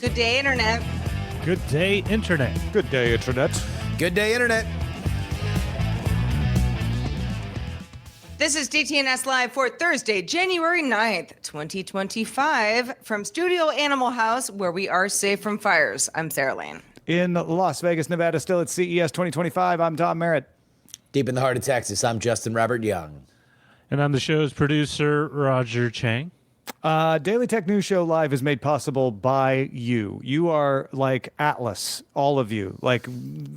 Good day, Internet. Good day, Internet. Good day, Internet. Good day, Internet. This is DTNS Live for Thursday, January 9th, 2025, from Studio Animal House, where we are safe from fires. I'm Sarah Lane. In Las Vegas, Nevada, still at CES 2025, I'm Tom Merritt. Deep in the heart of Texas, I'm Justin Robert Young. And I'm the show's producer, Roger Chang. Daily Tech News Show Live is made possible by you. You are like Atlas, all of you, like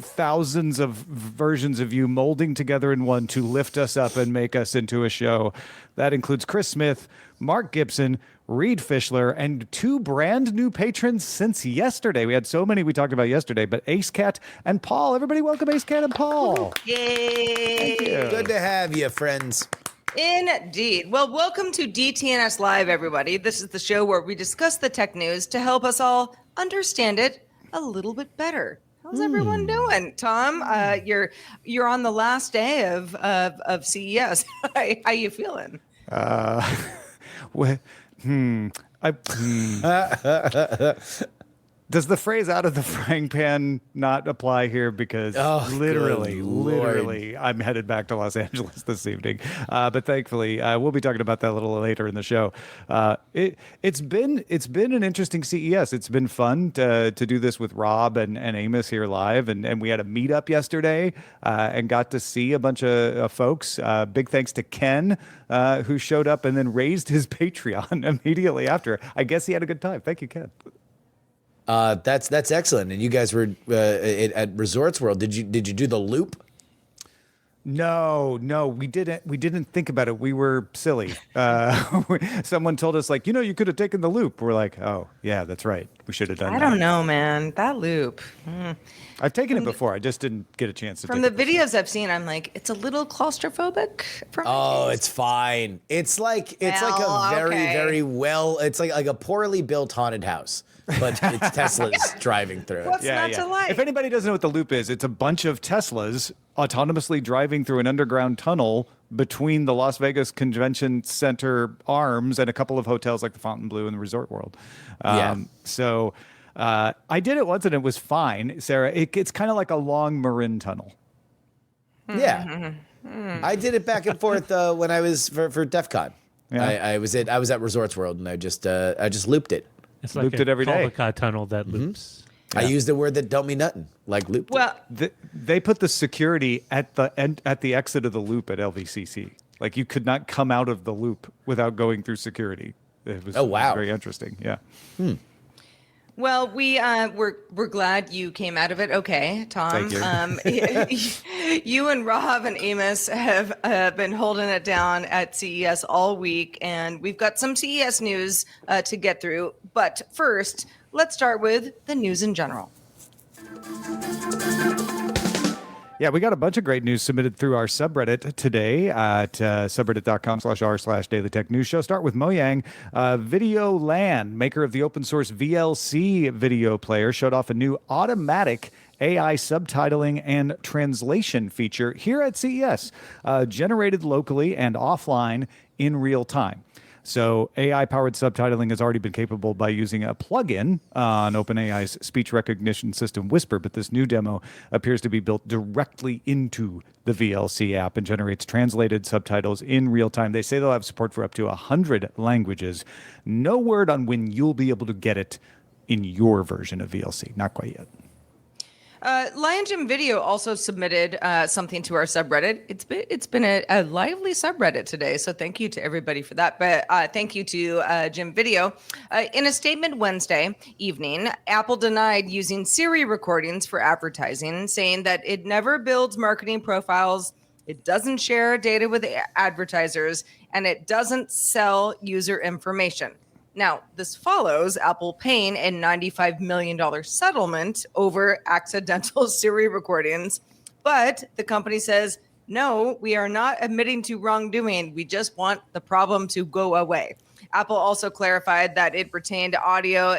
thousands of versions of you molding together in one to lift us up and make us into a show. That includes Chris Smith, Mark Gibson, Reed Fischler, and two brand new patrons since yesterday. We had so many we talked about yesterday, but Ace Cat and Paul. Everybody welcome Ace Cat and Paul. Yay! Thank you. Good to have you, friends. Indeed. Well, welcome to DTNS Live, everybody. This is the show where we discuss the tech news to help us all understand it a little bit better. How's everyone doing? Tom, you're on the last day of CES. How you feeling? Does the phrase "out of the frying pan" not apply here? Because literally, I'm headed back to Los Angeles this evening. But thankfully, we'll be talking about that a little later in the show. It's been an interesting CES. It's been fun to do this with Rob and Amos here live, and we had a meetup yesterday and got to see a bunch of folks. Big thanks to Ken, who showed up and then raised his Patreon immediately after. I guess he had a good time. Thank you, Ken. That's excellent. And you guys were at Resorts World. Did you do the loop? No, we didn't think about it. We were silly. Someone told us, like, you could have taken the loop. We're like, oh yeah, that's right. We should have done that. I don't know, man. That loop. I've taken it before. I just didn't get a chance to. From the videos I've seen, I'm like, it's a little claustrophobic. It's fine. It's like a very well. It's like a poorly built haunted house, but it's Tesla's driving through it. What's not to like? If anybody doesn't know what the loop is, it's a bunch of Teslas autonomously driving through an underground tunnel between the Las Vegas Convention Center arms and a couple of hotels like the Fontainebleau and the Resort World. So I did it once and it was fine, Sarah. It's kind of like a long Marin tunnel. Yeah. I did it back and forth when I was for DEF CON. Yeah. I was at Resorts World and I just looped it. It's like Looped it every day. Cul-de-sac tunnel that loops. I used a word that don't mean nothing, like looped. Well, They put the security at the exit of the loop at LVCC. Like you could not come out of the loop without going through security. It was, Oh, wow. It was very interesting. Yeah. Well, we're glad you came out of it okay, Tom. Thank you. You and Rob and Amos have been holding it down at CES all week, and we've got some CES news to get through. But first, let's start with the news in general. Yeah, we got a bunch of great news submitted through our subreddit today at subreddit.com/r/Daily Tech News Show. Start with Mojang. Videoland, maker of the open source VLC video player, showed off a new automatic AI subtitling and translation feature here at CES, generated locally and offline in real time. So AI-powered subtitling has already been capable by using a plugin on OpenAI's speech recognition system Whisper, but this new demo appears to be built directly into the VLC app and generates translated subtitles in real time. They say they'll have support for up to 100 languages. No word on when you'll be able to get it in your version of VLC. Not quite yet. Lion Jim Video also submitted something to our subreddit. It's been a lively subreddit today, so thank you to everybody for that. But thank you to Jim Video. In a statement Wednesday evening, Apple denied using Siri recordings for advertising, saying that it never builds marketing profiles, it doesn't share data with advertisers, and it doesn't sell user information. Now, this follows Apple paying a $95 million settlement over accidental Siri recordings. But the company says, no, we are not admitting to wrongdoing. We just want the problem to go away. Apple also clarified that it retained audio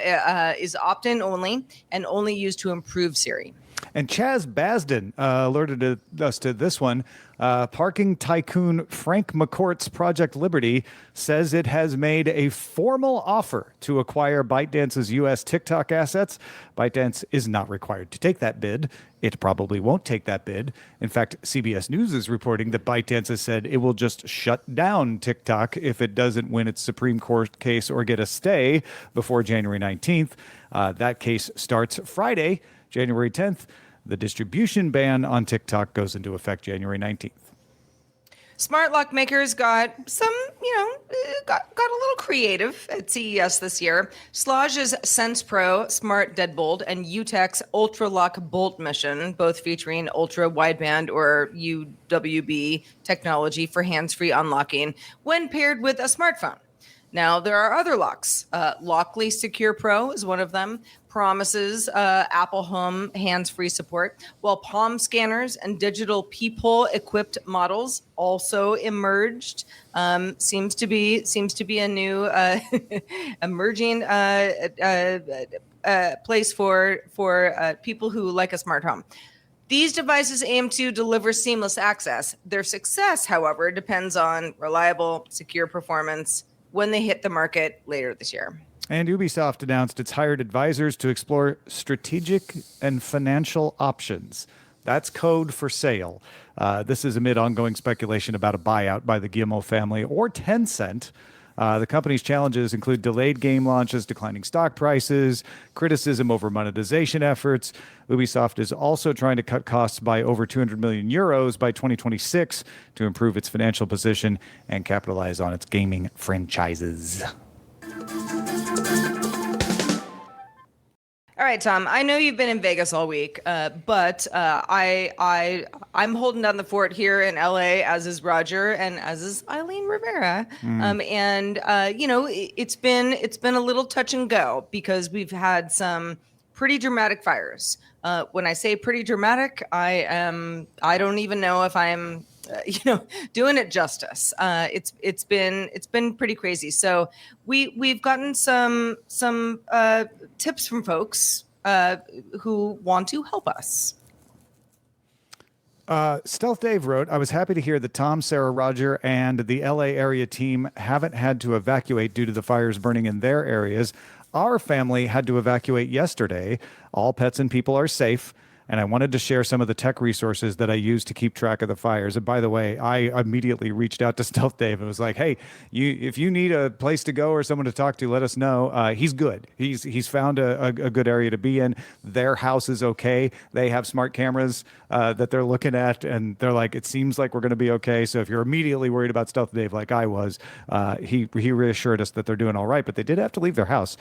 is opt-in only and only used to improve Siri. And Chaz Basden alerted us to this one. Parking tycoon Frank McCourt's Project Liberty says it has made a formal offer to acquire ByteDance's U.S. TikTok assets. ByteDance is not required to take that bid. It probably won't take that bid. In fact, CBS News is reporting that ByteDance has said it will just shut down TikTok if it doesn't win its Supreme Court case or get a stay before January 19th. That case starts Friday, January 10th. The distribution ban on TikTok goes into effect January 19th. Smart lock makers got some, got a little creative at CES this year. Slage's Sense Pro Smart Deadbolt and Utech's Ultra Lock Bolt Mission, both featuring ultra wideband or UWB technology for hands-free unlocking when paired with a smartphone. Now, there are other locks. Lockly Secure Pro is one of them. Promises Apple Home hands-free support, while palm scanners and digital peephole-equipped models also emerged. Seems to be a new emerging place for people who like a smart home. These devices aim to deliver seamless access. Their success, however, depends on reliable, secure performance when they hit the market later this year. And Ubisoft announced it's hired advisors to explore strategic and financial options. That's code for sale. This is amid ongoing speculation about a buyout by the Guillemot family or Tencent. The company's challenges include delayed game launches, declining stock prices, criticism over monetization efforts. Ubisoft is also trying to cut costs by over 200 million euros by 2026 to improve its financial position and capitalize on its gaming franchises. All right, Tom, I know you've been in Vegas all week, but I'm holding down the fort here in LA, as is Roger and as is Eileen Rivera. It's been a little touch and go because we've had some pretty dramatic fires. When I say pretty dramatic, I don't even know if I'm doing it justice. It's been pretty crazy. So we've gotten some tips from folks who want to help us. Stealth Dave wrote, I was happy to hear that Tom, Sarah, Roger, and the LA area team haven't had to evacuate due to the fires burning in their areas. Our family had to evacuate yesterday. All pets and people are safe. And I wanted to share some of the tech resources that I use to keep track of the fires. And by the way, I immediately reached out to Stealth Dave and was like, hey, if you need a place to go or someone to talk to, let us know. He's good. He's found a good area to be in. Their house is okay. They have smart cameras that they're looking at, and they're like, it seems like we're going to be okay. So if you're immediately worried about Stealth Dave like I was, he reassured us that they're doing all right, but they did have to leave their house.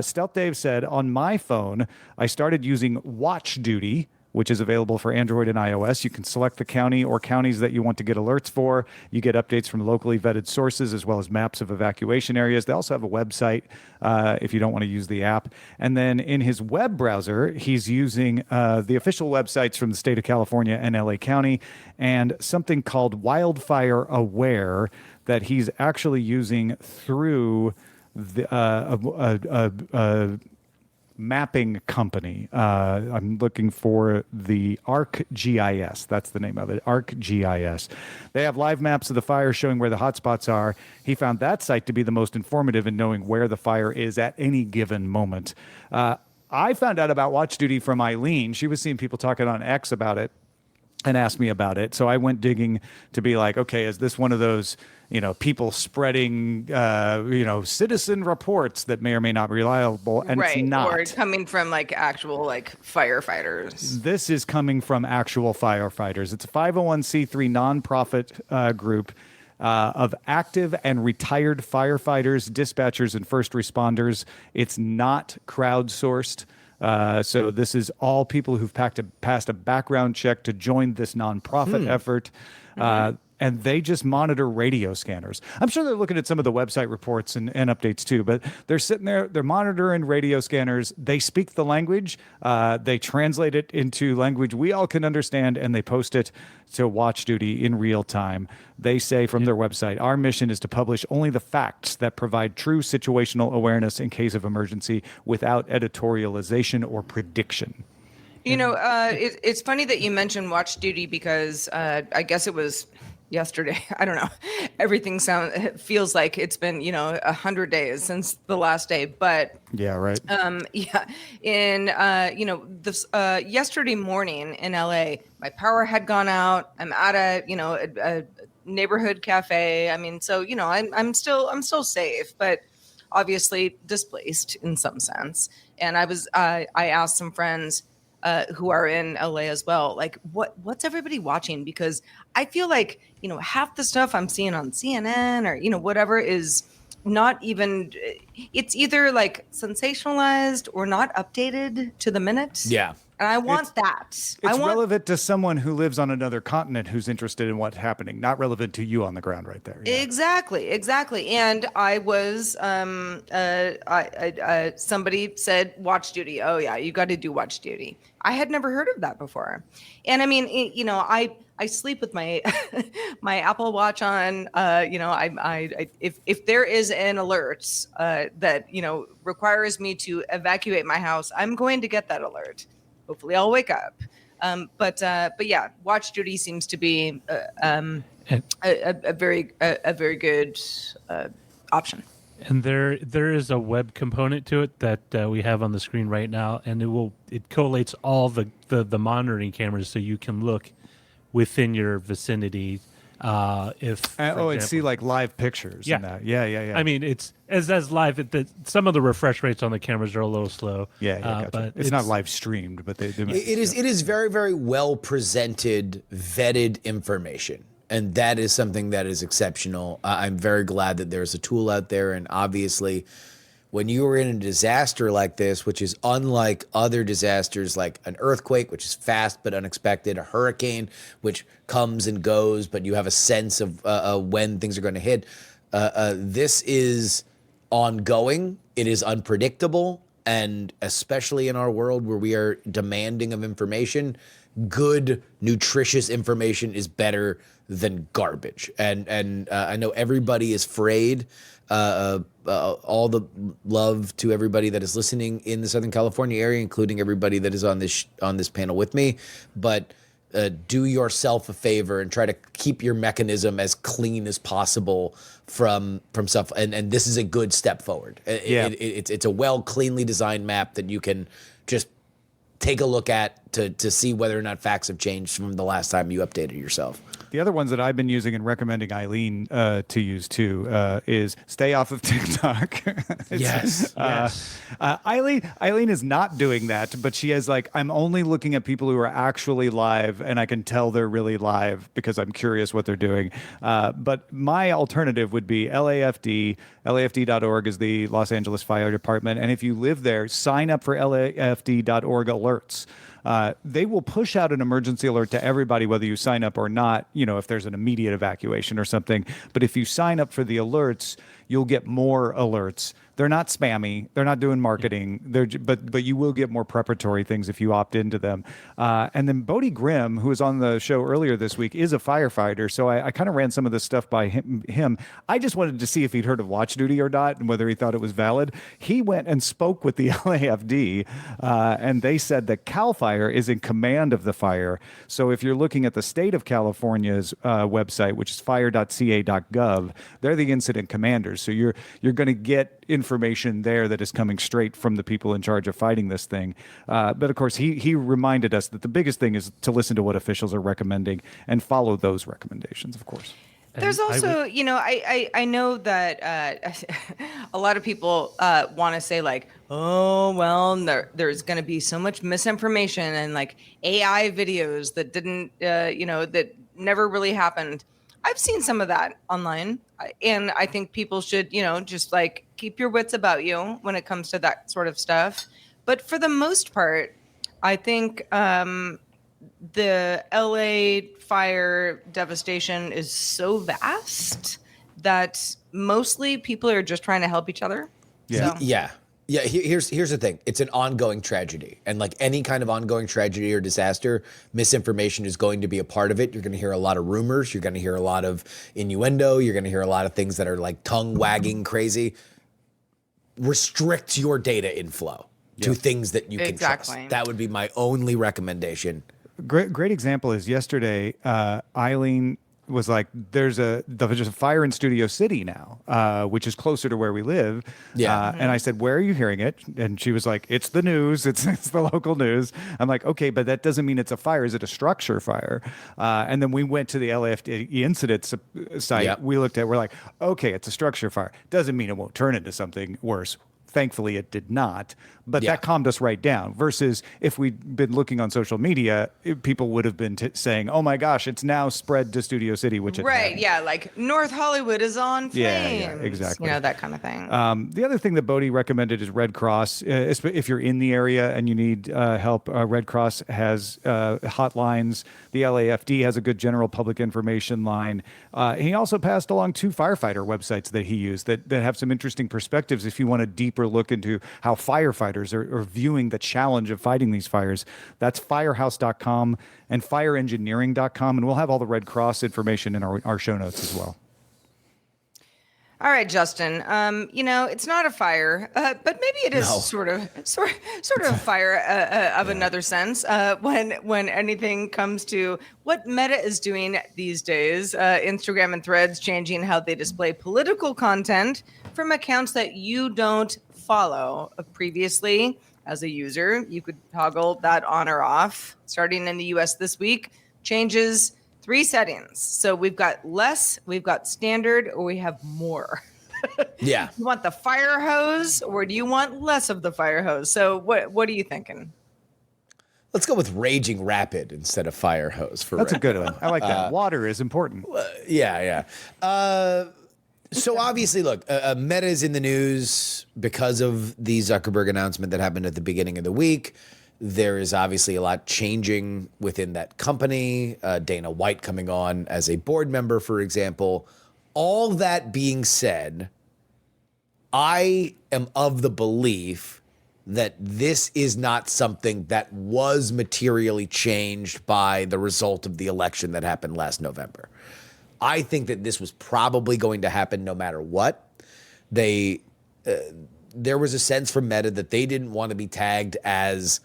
Stealth Dave said, on my phone, I started using Watch Duty, which is available for Android and iOS. You can select the county or counties that you want to get alerts for. You get updates from locally vetted sources as well as maps of evacuation areas. They also have a website if you don't want to use the app. And then in his web browser, he's using the official websites from the state of California and LA County and something called Wildfire Aware that he's actually using through the mapping company. I'm looking for the ArcGIS. That's the name of it, ArcGIS. They have live maps of the fire showing where the hotspots are. He found that site to be the most informative in knowing where the fire is at any given moment. I found out about Watch Duty from Eileen. She was seeing people talking on X about it and asked me about it. So I went digging to be like, okay, is this one of those, people spreading, citizen reports that may or may not be reliable? And right. It's not. Or coming from actual firefighters. This is coming from actual firefighters. It's a 501c3 nonprofit group of active and retired firefighters, dispatchers, and first responders. It's not crowdsourced. So this is all people who've passed a background check to join this nonprofit effort. And they just monitor radio scanners. I'm sure they're looking at some of the website reports and updates too, but they're sitting there, they're monitoring radio scanners. They speak the language. They translate it into language we all can understand, and they post it to Watch Duty in real time. They say from their website, our mission is to publish only the facts that provide true situational awareness in case of emergency without editorialization or prediction. It's funny that you mentioned Watch Duty because I guess it was yesterday. I don't know. Everything feels like it's been 100 days since the last day. But Yeah, right. yeah, in this yesterday morning in LA, my power had gone out. I'm at a neighborhood cafe. I mean, so I'm still safe, but obviously displaced in some sense. And I asked some friends who are in LA as well, like what's everybody watching? Because I feel like half the stuff I'm seeing on CNN or whatever is not even. It's either like sensationalized or not updated to the minute. Yeah. And I want that. It's I want relevant to someone who lives on another continent who's interested in what's happening, not relevant to you on the ground right there. Yeah. Exactly. And I was, somebody said watch duty. Oh yeah, you got to do watch duty. I had never heard of that before. And I mean, I sleep with my my Apple Watch on. If there is an alert that requires me to evacuate my house, I'm going to get that alert. Hopefully, I'll wake up. But yeah, watch duty seems to be a very good option. And there is a web component to it that we have on the screen right now, and it collates all the monitoring cameras so you can look within your vicinity. And see like live pictures. Yeah. And that. Yeah. I mean, it's as live. Some of the refresh rates on the cameras are a little slow. Gotcha. But it's not live streamed, but they do. It is very, very well presented, vetted information. And that is something that is exceptional. I'm very glad that there's a tool out there. And obviously, when you are in a disaster like this, which is unlike other disasters like an earthquake, which is fast but unexpected, a hurricane, which comes and goes, but you have a sense of when things are going to hit, this is ongoing. It is unpredictable. And especially in our world where we are demanding of information, good, nutritious information is better than garbage. And I know everybody is afraid. All the love to everybody that is listening in the Southern California area, including everybody that is on this panel with me. But do yourself a favor and try to keep your mechanism as clean as possible from stuff. And this is a good step forward. It's a cleanly designed map that you can just take a look at to see whether or not facts have changed from the last time you updated yourself. The other ones that I've been using and recommending Eileen to use too is stay off of TikTok. Yes. Eileen is not doing that, but she is like, I'm only looking at people who are actually live, and I can tell they're really live because I'm curious what they're doing. But my alternative would be LAFD. LAFD.org is the Los Angeles Fire Department, and if you live there, sign up for LAFD.org alerts. They will push out an emergency alert to everybody, whether you sign up or not, if there's an immediate evacuation or something. But if you sign up for the alerts, you'll get more alerts. They're not spammy. They're not doing marketing. But you will get more preparatory things if you opt into them. And then Bodie Grimm, who was on the show earlier this week, is a firefighter. So I kind of ran some of this stuff by him. I just wanted to see if he'd heard of Watch Duty or not and whether he thought it was valid. He went and spoke with the LAFD, and they said that CAL FIRE is in command of the fire. So if you're looking at the state of California's website, which is fire.ca.gov, they're the incident commanders. So you're going to get information there that is coming straight from the people in charge of fighting this thing. But of course, he reminded us that the biggest thing is to listen to what officials are recommending and follow those recommendations, of course. There's also, I know that a lot of people want to say like, oh, well, there's going to be so much misinformation and like AI videos that didn't, that never really happened. I've seen some of that online, and I think people should, just like keep your wits about you when it comes to that sort of stuff. But for the most part, I think the LA fire devastation is so vast that mostly people are just trying to help each other. Yeah. So. Yeah, here's the thing. It's an ongoing tragedy. And like any kind of ongoing tragedy or disaster, misinformation is going to be a part of it. You're going to hear a lot of rumors. You're going to hear a lot of innuendo. You're going to hear a lot of things that are like tongue wagging crazy. Restrict your data inflow. to things that you can Exactly. trust. That would be my only recommendation. Great example is yesterday, Eileen was like, there's a fire in Studio City now, which is closer to where we live. Yeah. And I said, where are you hearing it? And she was like, it's the news. It's the local news. I'm like, okay, but that doesn't mean it's a fire. Is it a structure fire? And then we went to the LAFD incident site. Yep. We looked at, we're like, okay, it's a structure fire. Doesn't mean it won't turn into something worse. Thankfully, it did not. But Yeah. that calmed us right down. Versus if we'd been looking on social media, people would have been saying, "Oh my gosh, it's now spread to Studio City," which it Right. hadn't. Yeah. Like North Hollywood is on flames. Yeah, exactly. You know, that kind of thing. The other thing that Bodie recommended is Red Cross. If you're in the area and you need help, Red Cross has hotlines. The LAFD has a good general public information line. He also passed along 2 firefighter websites that he used that have some interesting perspectives if you want a deeper look into how firefighters are viewing the challenge of fighting these fires. That's firehouse.com and fireengineering.com. And we'll have all the Red Cross information in our show notes as well. All right, Justin. You know, it's not a fire, but maybe it is No. sort of a fire of another sense. When anything comes to what Meta is doing these days, Instagram and Threads changing how they display political content from accounts that you don't follow. Previously, as a user, you could toggle that on or off. Starting in the U.S. this week, changes 3 settings. So we've got less, we've got standard, or we have more. Yeah. You want the fire hose, or do you want less of the fire hose? So what are you thinking? Let's go with raging rapid instead of fire hose for That's a right good one. I like that. Water is important. Yeah. So obviously, look, Meta is in the news because of the Zuckerberg announcement that happened at the beginning of the week. There is obviously a lot changing within that company. Dana White coming on as a board member, for example. All that being said, I am of the belief that this is not something that was materially changed by the result of the election that happened last November. I think that this was probably going to happen no matter what. There was a sense from Meta that they didn't want to be tagged as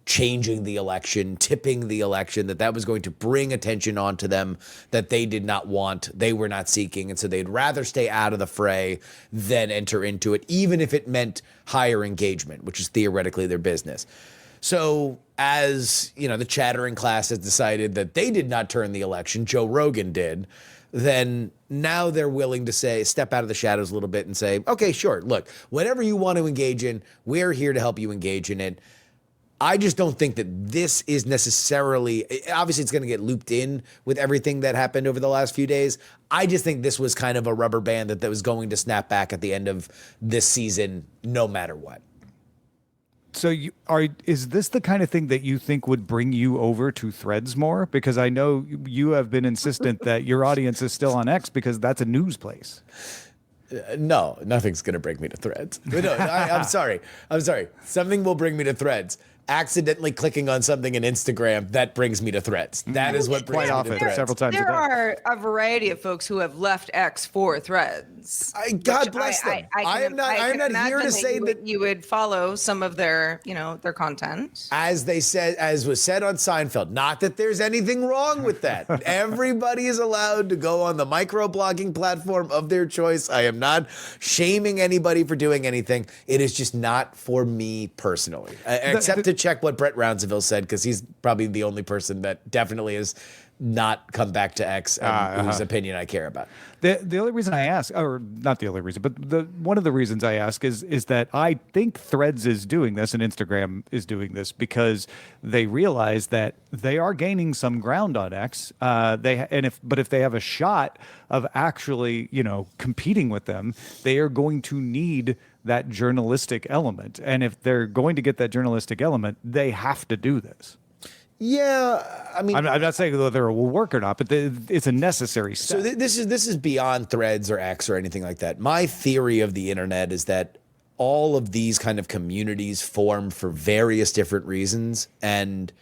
changing the election, tipping the election, that was going to bring attention onto them that they did not want, they were not seeking. And so they'd rather stay out of the fray than enter into it, even if it meant higher engagement, which is theoretically their business. So as, you know, the chattering class has decided that they did not turn the election, Joe Rogan did, then now they're willing to say, step out of the shadows a little bit and say, okay, sure, look, whatever you want to engage in, we're here to help you engage in it. I just don't think that this is necessarily, obviously it's going to get looped in with everything that happened over the last few days. I just think this was kind of a rubber band that was going to snap back at the end of this season, no matter what. So is this the kind of thing that you think would bring you over to Threads more? Because I know you have been insistent that your audience is still on X because that's a news place. No, nothing's going to bring me to Threads. But no, I'm sorry. Something will bring me to Threads. Accidentally clicking on something in Instagram, that brings me to Threads. That is what brings Quite me often, to Threads. several times a There day. are a variety of folks who have left X for Threads. God which bless them. I am not here to imagine say that you would follow some of their, their content. as was said on Seinfeld, not that there's anything wrong with that. Everybody is allowed to go on the microblogging platform of their choice. I am not shaming anybody for doing anything. It is just not for me personally, except to check what Brett Rounsaville said, because he's probably the only person that definitely has not come back to X and whose opinion I care about. The only reason I ask, or not the only reason, but one of the reasons I ask is that I think Threads is doing this and Instagram is doing this because they realize that they are gaining some ground on X. But if they have a shot of actually, competing with them, they are going to need that journalistic element. And if they're going to get that journalistic element, they have to do this. Yeah, I mean, I'm not saying whether it will work or not, but it's a necessary step. So this is beyond Threads or X or anything like that. My theory of the internet is that all of these kind of communities form for various different reasons, and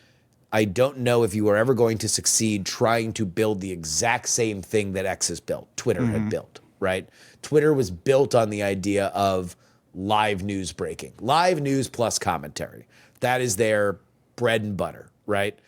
I don't know if you are ever going to succeed trying to build the exact same thing that X has built, Twitter had built, right? Twitter was built on the idea of live news breaking, live news plus commentary. That is their bread and butter, right?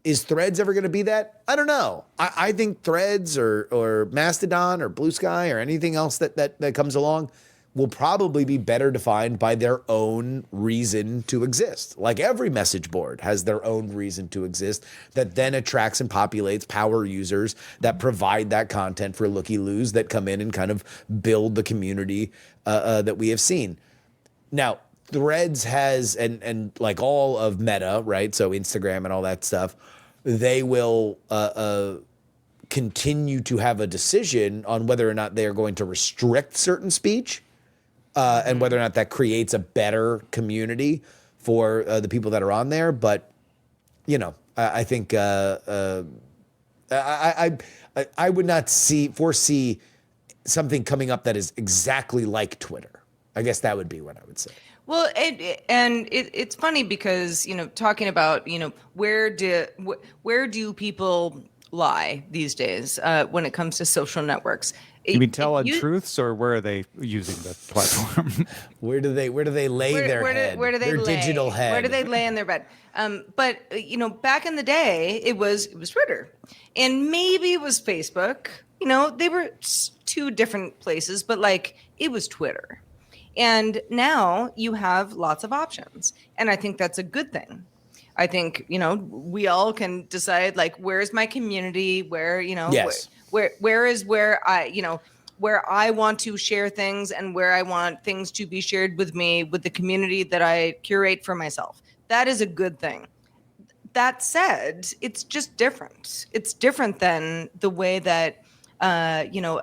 Is Threads ever going to be that? I don't know. I think Threads or Mastodon or Blue Sky or anything else that comes along will probably be better defined by their own reason to exist. Like every message board has their own reason to exist that then attracts and populates power users that provide that content for looky-loos that come in and kind of build the community that we have seen. Now, Threads has, and like all of Meta, right? So Instagram and all that stuff, they will continue to have a decision on whether or not they are going to restrict certain speech and whether or not that creates a better community for the people that are on there. But, you know, I think I would not foresee something coming up that is exactly like Twitter. I guess that would be what I would say. Well, it's funny because, you know, talking about, you know, where do people lie these days when it comes to social networks? You mean tell untruths, or where are they using the platform? Where do they lay their head? Where do they their lay? Digital head? Where do they lay in their bed? But you know, back in the day, it was Twitter, and maybe it was Facebook. You know, they were two different places, but like it was Twitter. And now you have lots of options, and I think that's a good thing. I think, you know, we all can decide, like, where's my community, where, you know, yes. where is where I, you know, where I want to share things and where I want things to be shared with me, with the community that I curate for myself. That is a good thing. That said, it's just different. It's different than the way that, you know,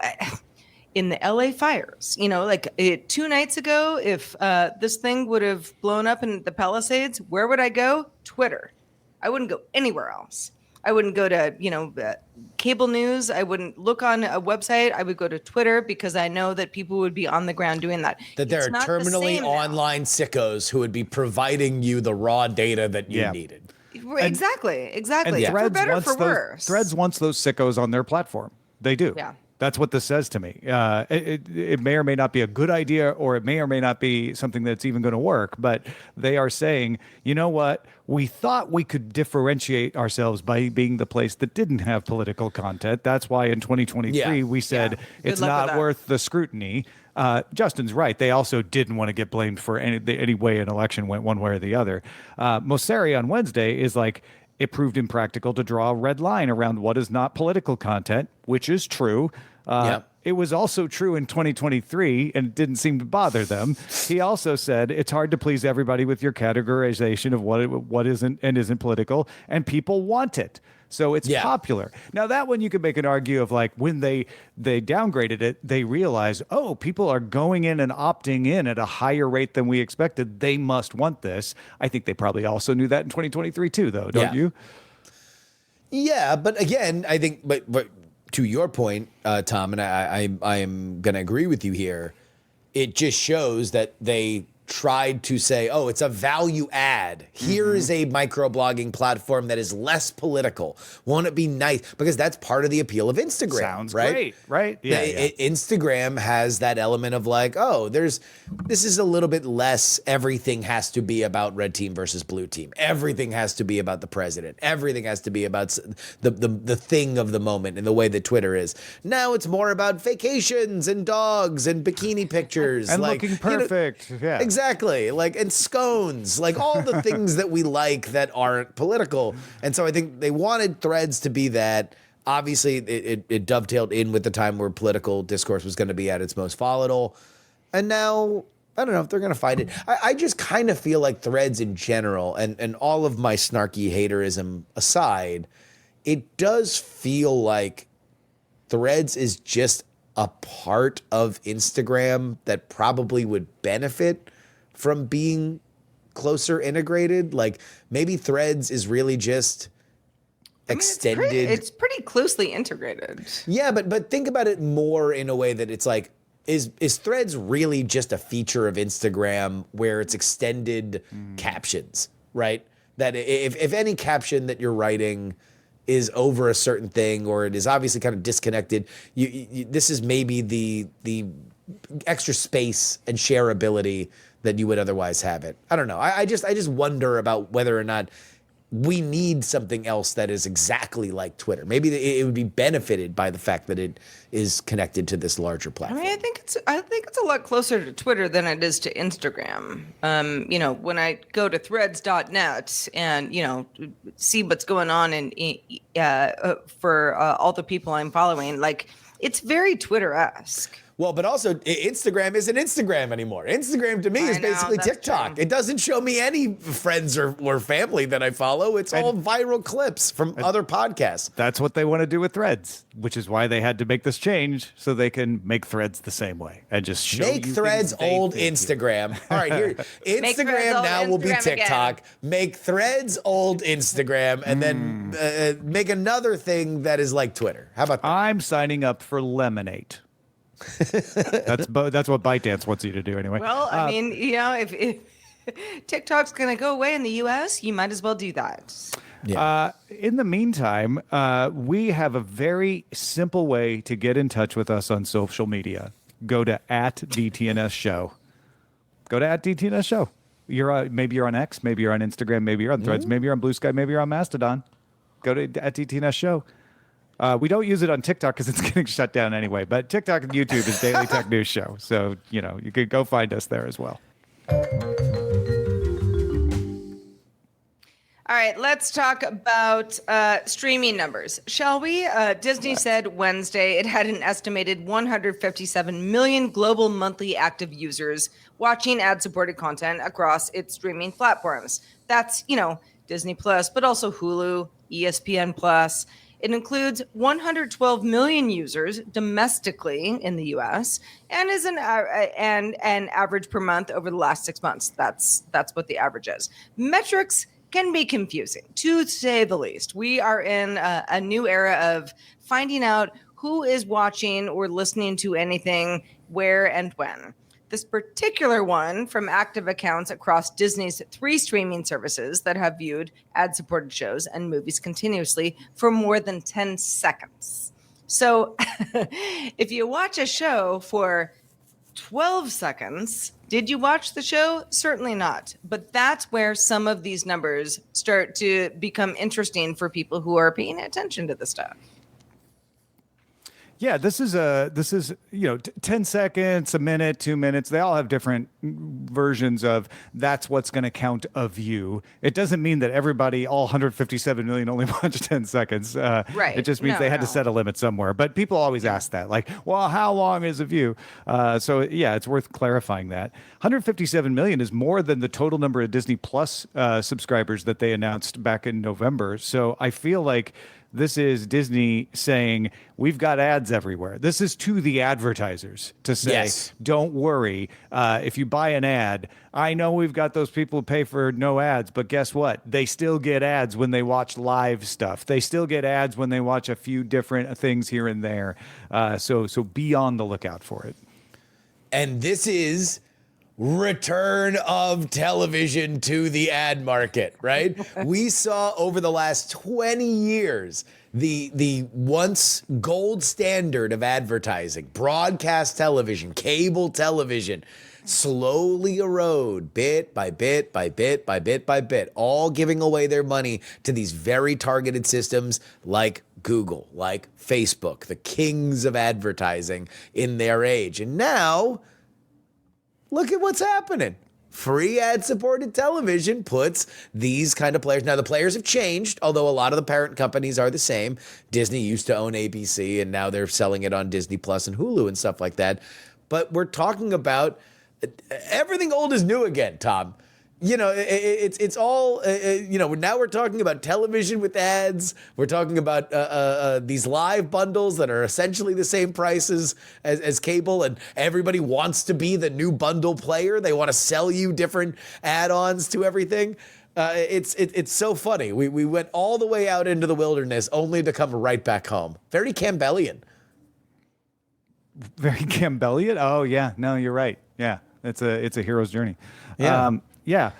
in the LA fires, you know, like 2 nights ago, if this thing would have blown up in the Palisades, where would I go? Twitter. I wouldn't go anywhere else. I wouldn't go to, you know, cable news. I wouldn't look on a website. I would go to Twitter because I know that people would be on the ground doing that. That there are terminally online sickos who would be providing you the raw data that you needed. Exactly. And For better or for worse. Threads wants those sickos on their platform. They do. Yeah. That's what this says to me. It may or may not be a good idea, or it may or may not be something that's even going to work. But they are saying, you know what? We thought we could differentiate ourselves by being the place that didn't have political content. That's why in 2023 we said it's not worth the scrutiny. Justin's right. They also didn't want to get blamed for any way an election went one way or the other. Mosseri on Wednesday is like, it proved impractical to draw a red line around what is not political content, which is true. It was also true in 2023, and it didn't seem to bother them. He also said it's hard to please everybody with your categorization of what isn't and isn't political, and people want it. So it's popular. Now, that one you could make an argue of, like, when they downgraded it, they realized, oh, people are going in and opting in at a higher rate than we expected. They must want this. I think they probably also knew that in 2023 too, though, don't you? Yeah, but again, I think, but to your point, Tom, and I am going to agree with you here, it just shows that they tried to say, oh, it's a value add. Here is a microblogging platform that is less political. Won't it be nice? Because that's part of the appeal of Instagram. Sounds right? great, right? Yeah, Instagram has that element of like, oh, this is a little bit less. Everything has to be about red team versus blue team. Everything has to be about the president. Everything has to be about the thing of the moment in the way that Twitter is. Now it's more about vacations and dogs and bikini pictures. And like, looking perfect. You know, exactly. Like, and scones, like all the things that we like that aren't political. And so I think they wanted Threads to be that. Obviously, it dovetailed in with the time where political discourse was going to be at its most volatile. And now, I don't know if they're going to fight it. I just kind of feel like Threads in general, and all of my snarky haterism aside, it does feel like Threads is just a part of Instagram that probably would benefit from being closer integrated. Like, maybe Threads is really just extended. It's pretty closely integrated. Yeah, but think about it more in a way that it's like, is Threads really just a feature of Instagram where it's extended captions, right? That if any caption that you're writing is over a certain thing, or it is obviously kind of disconnected, this is maybe the extra space and shareability that you would otherwise have it. I don't know. I just wonder about whether or not we need something else that is exactly like Twitter. Maybe it would be benefited by the fact that it is connected to this larger platform. I mean, I think it's a lot closer to Twitter than it is to Instagram. You know, when I go to threads.net and, you know, see what's going on for all the people I'm following, like, it's very Twitter-esque. Well, but also Instagram isn't Instagram anymore. Instagram to me is basically TikTok. True. It doesn't show me any friends or family that I follow. It's all viral clips from other podcasts. That's what they want to do with Threads, which is why they had to make this change so they can make Threads the same way and just show Make you Threads things they old think Instagram. All right, here Instagram now will be TikTok. Make Threads old Instagram, and then make another thing that is like Twitter. How about that? I'm signing up for Lemonade. That's what ByteDance wants you to do anyway. Well, I mean, you know, if TikTok's going to go away in the US, you might as well do that. Yeah. In the meantime, we have a very simple way to get in touch with us on social media. Go to @DTNS Show. Go to @DTNS Show. Maybe you're on X, maybe you're on Instagram, maybe you're on Threads, maybe you're on Blue Sky, maybe you're on Mastodon. Go to @DTNS Show. We don't use it on TikTok because it's getting shut down anyway. But TikTok and YouTube is Daily Tech News Show. So, you know, you could go find us there as well. All right, let's talk about streaming numbers, shall we? Disney said Wednesday it had an estimated 157 million global monthly active users watching ad-supported content across its streaming platforms. That's, you know, Disney Plus, but also Hulu, ESPN Plus. It includes 112 million users domestically in the U.S. and is an average per month over the last 6 months. That's what the average is. Metrics can be confusing, to say the least. We are in a new era of finding out who is watching or listening to anything, where and when. This particular one from active accounts across Disney's 3 streaming services that have viewed ad-supported shows and movies continuously for more than 10 seconds. So if you watch a show for 12 seconds, did you watch the show? Certainly not. But that's where some of these numbers start to become interesting for people who are paying attention to the stuff. Yeah, this is 10 seconds, a minute, 2 minutes. They all have different versions of that's what's going to count a view. It doesn't mean that everybody, all 157 million, only watch 10 seconds. Right. It just means they had to set a limit somewhere. But people always ask that, like, well, how long is a view? So yeah, it's worth clarifying that. 157 million is more than the total number of Disney Plus subscribers that they announced back in November. So I feel like this is Disney saying, we've got ads everywhere. This is to the advertisers to say, yes, don't worry. If you buy an ad, I know we've got those people who pay for no ads, but guess what? They still get ads when they watch live stuff. They still get ads when they watch a few different things here and there. So be on the lookout for it. And this is return of television to the ad market, right? We saw over the last 20 years the once gold standard of advertising, broadcast television, cable television, slowly erode bit by bit by bit by bit by bit, all giving away their money to these very targeted systems like Google, like Facebook, the kings of advertising in their age. And now look at what's happening. Free ad-supported television puts these kind of players. Now, the players have changed, although a lot of the parent companies are the same. Disney used to own ABC, and now they're selling it on Disney Plus and Hulu and stuff like that. But we're talking about everything old is new again, Tom. You know, it's all, now we're talking about television with ads. We're talking about these live bundles that are essentially the same prices as cable, and everybody wants to be the new bundle player. They want to sell you different add-ons to everything. It's so funny. We went all the way out into the wilderness only to come right back home. Very Campbellian. Very Campbellian? Oh, yeah. No, you're right. Yeah, it's a hero's journey. Yeah. Yeah.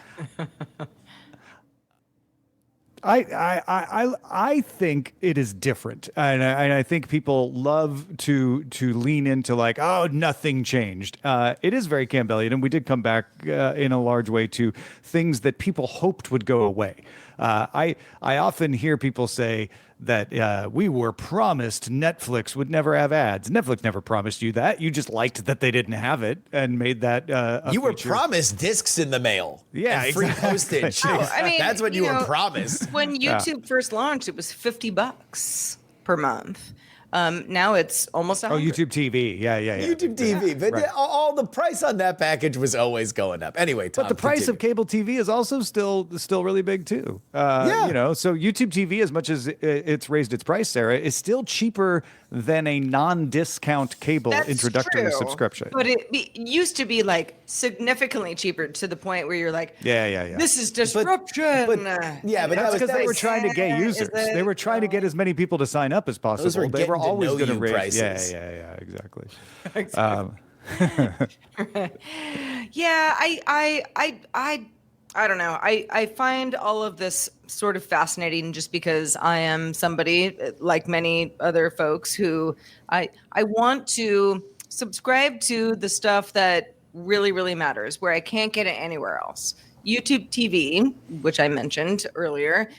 I think it is different, and I think people love to lean into like, oh, nothing changed. It is very Campbellian, and we did come back in a large way to things that people hoped would go away. I often hear people say that we were promised Netflix would never have ads. Netflix never promised you that. You just liked that they didn't have it and made that a You were feature. promised discs in the mail. Yeah, and free exactly. postage. Oh, I mean, That's what you were promised. When YouTube first launched, it was $50 per month. Now it's almost Oh, 100. YouTube TV. Yeah. YouTube TV, but right. all the price on that package was always going up. Anyway, Tom, But the price of cable TV is also still really big too. Yeah. You know, so YouTube TV, as much as it's raised its price, Sarah, is still cheaper than a non-discount cable That's introductory true, subscription. But it used to be like significantly cheaper to the point where you're like, Yeah. this is disruption. but That's because they were trying to get users. They were trying to get as many people to sign up as possible. were They were getting to always know going to you raise prices. Yeah, exactly. Yeah, I don't know. I find all of this sort of fascinating just because I am somebody like many other folks who I want to subscribe to the stuff that really, really matters, where I can't get it anywhere else. YouTube TV, which I mentioned earlier,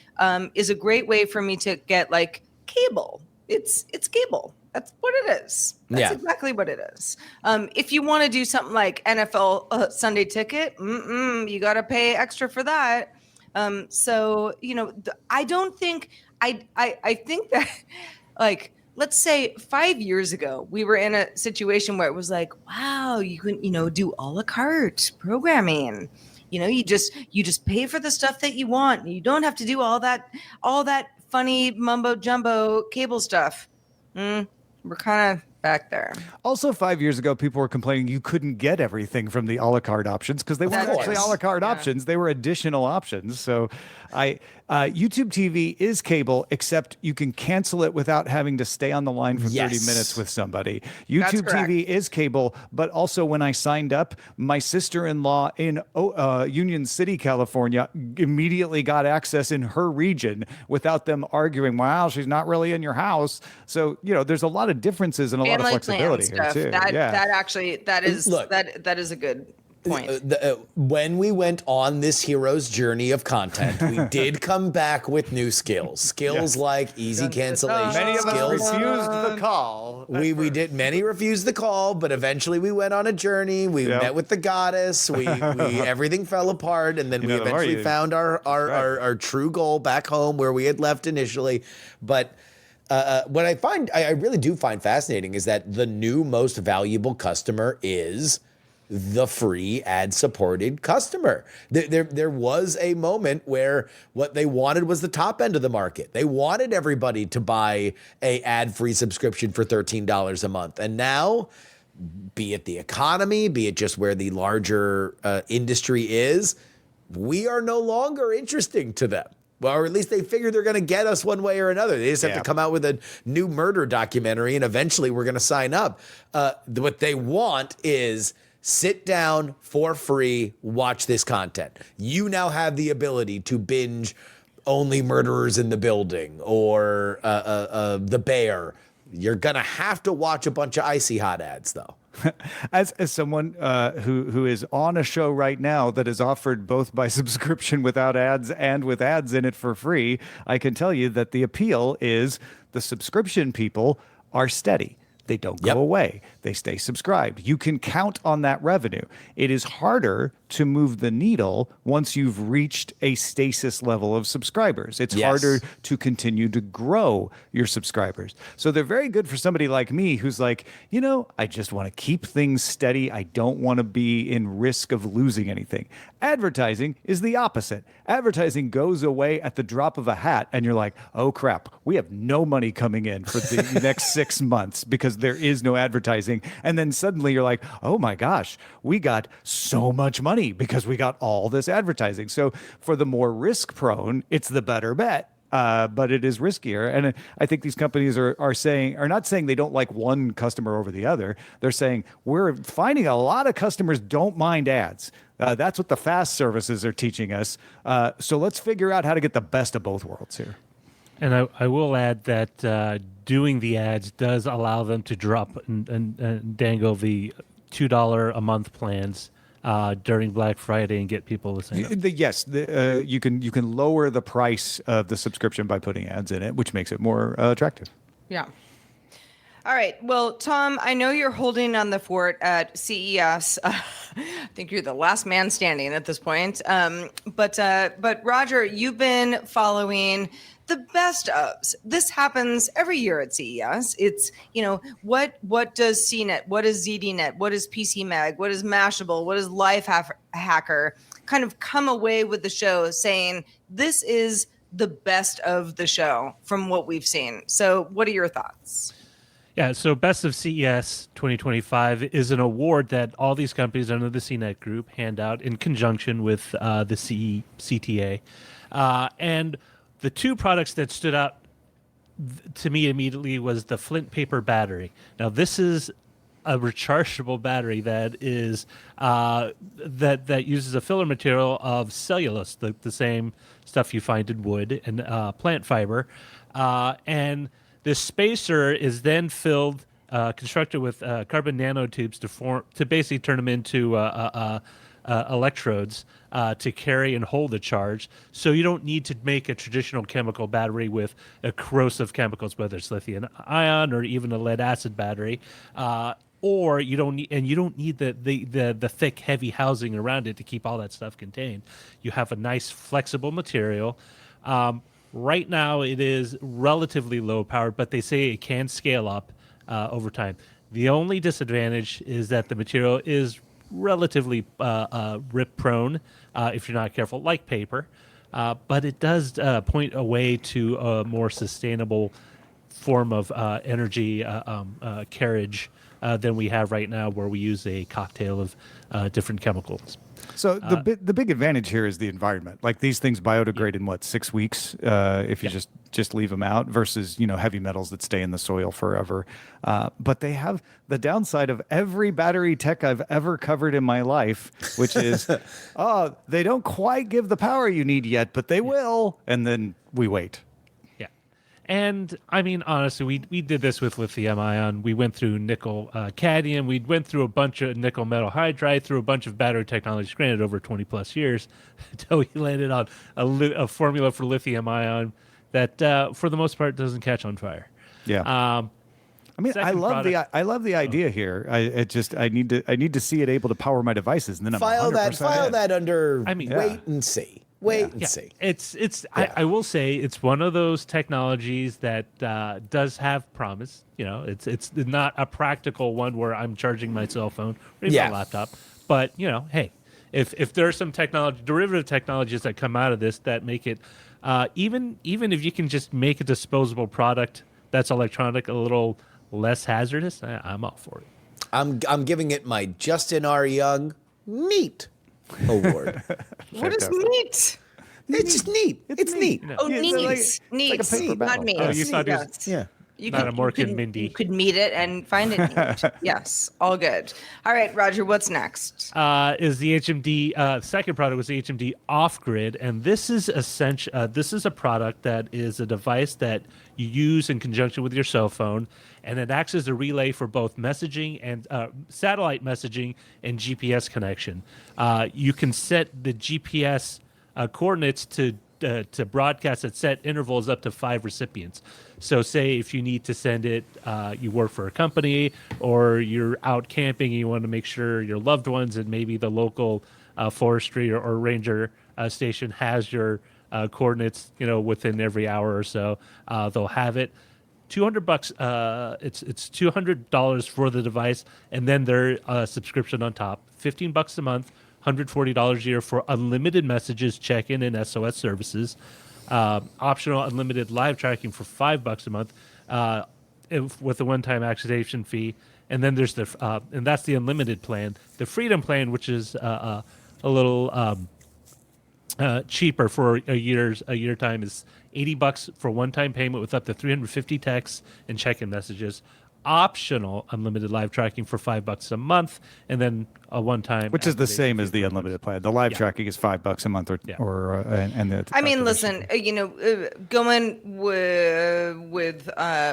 is a great way for me to get like cable. It's cable. That's what it is. That's exactly what it is. If you want to do something like NFL Sunday Ticket, you got to pay extra for that. So, you know, I don't think I think that like, let's say 5 years ago, we were in a situation where it was like, wow, you can, you know, do a la carte programming. You know, you just pay for the stuff that you want. You don't have to do all that funny mumbo jumbo cable stuff. We're kind of back there. Also, 5 years ago, people were complaining you couldn't get everything from the a la carte options because they weren't Of actually course. a la carte Yeah. options. They were additional options. So YouTube TV is cable, except you can cancel it without having to stay on the line for 30 Yes. minutes with somebody. That's YouTube correct. TV is cable, but also when I signed up, my sister-in-law in Union City, California, immediately got access in her region without them arguing, wow, she's not really in your house. So, you know, there's a lot of differences and a lot of Family flexibility plan here stuff. too. That Yeah. that actually that is Look. that is a good point. When we went on this hero's journey of content, we did come back with new skills. Skills like easy cancellation. Many of us skills. refused the call. We did. Many refused the call, but eventually we went on a journey. We Yep. met with the goddess. We everything fell apart, and then You we know, the more eventually you- found our true goal back home where we had left initially. But what I really do find fascinating is that the new most valuable customer is the free ad-supported customer. There was a moment where what they wanted was the top end of the market. They wanted everybody to buy a ad-free subscription for $13 a month. And now, be it the economy, be it just where the larger industry is, we are no longer interesting to them. Well, or at least they figure they're going to get us one way or another. They just have to come out with a new murder documentary, and eventually we're going to sign up. What they want is sit down for free, watch this content. You now have the ability to binge Only Murderers in the Building or The Bear. You're going to have to watch a bunch of Icy Hot ads, though. As someone who is on a show right now that is offered both by subscription without ads and with ads in it for free, I can tell you that the appeal is the subscription people are steady. They don't go away. They stay subscribed. You can count on that revenue. It is harder to move the needle once you've reached a stasis level of subscribers. It's harder to continue to grow your subscribers. So they're very good for somebody like me who's like, you know, I just want to keep things steady. I don't want to be in risk of losing anything. Advertising is the opposite. Advertising goes away at the drop of a hat, and you're like, oh crap, we have no money coming in for the next 6 months because there is no advertising. And then suddenly you're like, oh my gosh, we got so much money because we got all this advertising. So for the more risk prone, it's the better bet but it is riskier. And I think these companies are not saying they don't like one customer over the other. They're saying we're finding a lot of customers don't mind ads. That's what the fast services are teaching us. So let's figure out how to get the best of both worlds here. And I will add that doing the ads does allow them to drop and dangle the $2 a month plans during Black Friday and get people to sign up. Yes, you can lower the price of the subscription by putting ads in it, which makes it more attractive. Yeah. All right. Well, Tom, I know you're holding on the fort at CES. I think you're the last man standing at this point. But Roger, you've been following the best ofs. This happens every year at CES. It's, what does CNET? What is ZDNet? What is PC Mag? What is Mashable? What is Hacker? Kind of come away with the show saying this is the best of the show from what we've seen. So what are your thoughts? Yeah, so Best of CES 2025 is an award that all these companies under the CNET group hand out in conjunction with the CTA. And the two products that stood out to me immediately was the Flint paper battery. Now, this is a rechargeable battery that is that uses a filler material of cellulose, the same stuff you find in wood and plant fiber, and this spacer is then filled, constructed with carbon nanotubes to basically turn them into electrodes to carry and hold the charge. So you don't need to make a traditional chemical battery with corrosive chemicals, whether it's lithium ion or even a lead acid battery. Or you don't need the thick, heavy housing around it to keep all that stuff contained. You have a nice, flexible material. Right now, it is relatively low powered, but they say it can scale up over time. The only disadvantage is that the material is relatively rip prone if you're not careful, like paper. But it does point a way to a more sustainable form of energy carriage than we have right now, where we use a cocktail of different chemicals. So the big advantage here is the environment. Like these things biodegrade in 6 weeks if you just leave them out versus heavy metals that stay in the soil forever. But they have the downside of every battery tech I've ever covered in my life, which is they don't quite give the power you need yet, but they will, and then we wait. And I mean, honestly, we did this with lithium ion. We went through nickel cadmium. We went through a bunch of nickel metal hydride, through a bunch of battery technologies, granted over 20 plus years, until we landed on a formula for lithium ion that, for the most part, doesn't catch on fire. Yeah. I mean, I love the idea here. I need to see it able to power my devices, and then I'm file 100% that under. Wait and see. Wait and see. I will say it's one of those technologies that does have promise. It's not a practical one where I'm charging my cell phone or even my laptop. But hey, if there are some derivative technologies that come out of this that make it, even if you can just make a disposable product that's electronic a little less hazardous, I'm all for it. I'm giving it my Justin R. Young Neat Award. What is neat? It's just neat. It's neat. Oh, neat. Neat. Not me. Oh, you thought it was not a Morgan Mindy. You could meet it and find it neat. Yes, all good. All right, Roger, what's next? Is the HMD, second product was the HMD Off-Grid, and this is this is a product that is a device that you use in conjunction with your cell phone, and it acts as a relay for both messaging and satellite messaging and GPS connection. You can set the GPS coordinates to broadcast at set intervals up to 5 recipients. So say if you need to send it, you work for a company or you're out camping and you want to make sure your loved ones and maybe the local forestry or ranger station has your coordinates, within every hour or so, they'll have it. $200. It's $200 for the device, and then their subscription on top. $15 a month, $140 a year for unlimited messages, check-in, and SOS services. Optional unlimited live tracking for $5 a month, with a one-time activation fee. And then there's and that's the unlimited plan. The Freedom plan, which is a little cheaper for a year time, is $80 for one-time payment with up to 350 texts and check-in messages. Optional unlimited live tracking for $5 a month, and then a one-time, which is the same as the unlimited plan. The live tracking is $5 a month, and the. I mean, listen, going with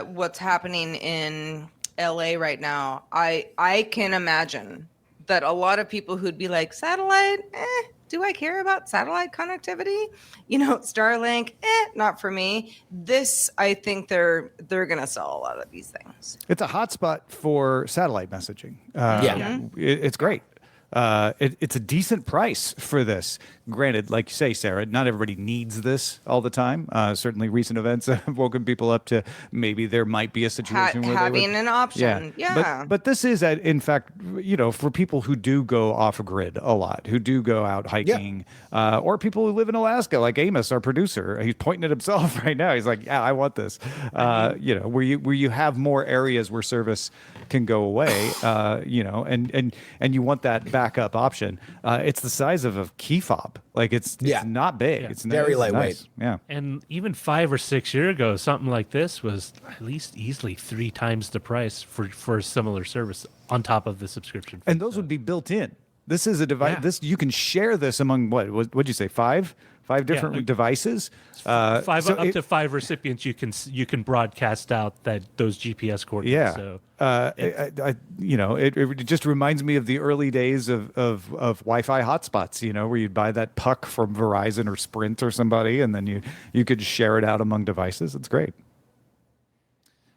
what's happening in LA right now, I can imagine that a lot of people who'd be like, satellite, do I care about satellite connectivity? Starlink, not for me. This, I think they're gonna sell a lot of these things. It's a hotspot for satellite messaging. It's great. It's a decent price for this. Granted, like you say, Sarah, not everybody needs this all the time. Certainly, recent events have woken people up to maybe there might be a situation where having an option. Yeah. But this is, in fact, for people who do go off grid a lot, who do go out hiking, or people who live in Alaska, like Amos, our producer. He's pointing at himself right now. He's like, "Yeah, I want this." Where you have more areas where service can go away, and you want that backup option. It's the size of a key fob. Like it's not big. Yeah. It's very lightweight. Nice. Yeah. And even 5 or 6 years ago, something like this was at least easily 3 times the price for a similar service on top of the subscription. And those would be built in. This is a device. Yeah. This you can share this among what'd you say? Five different devices. Up to 5 recipients, you can broadcast out those GPS coordinates. Yeah. So it just reminds me of the early days of Wi-Fi hotspots. Where you'd buy that puck from Verizon or Sprint or somebody, and then you could share it out among devices. It's great.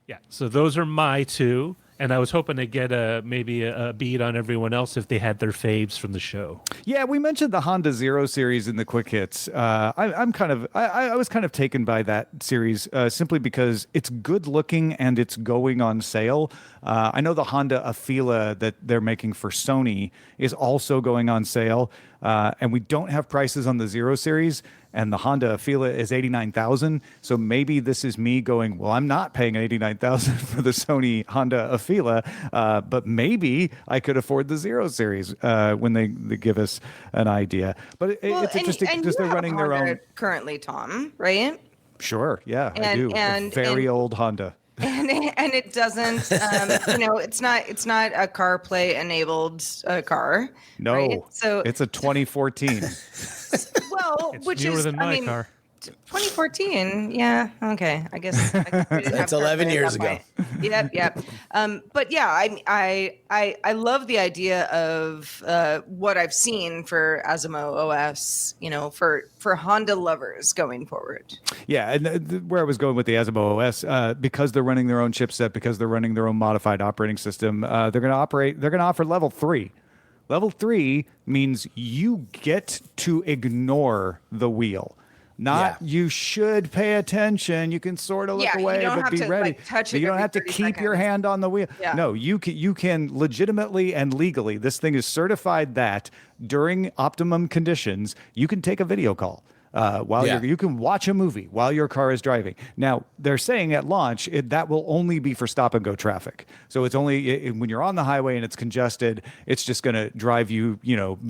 yeah. So those are my 2. And I was hoping to get maybe a beat on everyone else if they had their faves from the show. Yeah, we mentioned the Honda Zero series in the quick hits. I was kind of taken by that series simply because it's good looking and it's going on sale. I know the Honda Afeela that they're making for Sony is also going on sale, and we don't have prices on the Zero series. And the Honda Afeela is $89,000. So maybe this is me going, well, I'm not paying $89,000 for the Sony Honda Afeela, but maybe I could afford the Zero series when they give us an idea. But it's interesting because they're running their own currently, Tom, right? Sure, yeah, I do. A very old Honda. And it doesn't, it's not a CarPlay enabled car. No, right? So it's a 2014. Well, It's which newer is, than my car. 2014. Yeah. Okay. I guess we didn't have That's 11 CarPlay at years that ago. point. Yep. But yeah, I love the idea of what I've seen for Asimo OS, for Honda lovers going forward. Yeah, and where I was going with the Asimo OS, because they're running their own chipset, because they're running their own modified operating system, they're going to offer level 3. Level 3 means you get to ignore the wheel. You should pay attention. You can sort of look away, but be ready. Touch it you don't have to keep your hand on the wheel. Yeah. No, you can legitimately and legally. This thing is certified that during optimum conditions, you can take a video call. You can watch a movie while your car is driving. Now, they're saying at launch that will only be for stop and go traffic. So it's only when you're on the highway and it's congested, it's just going to drive you,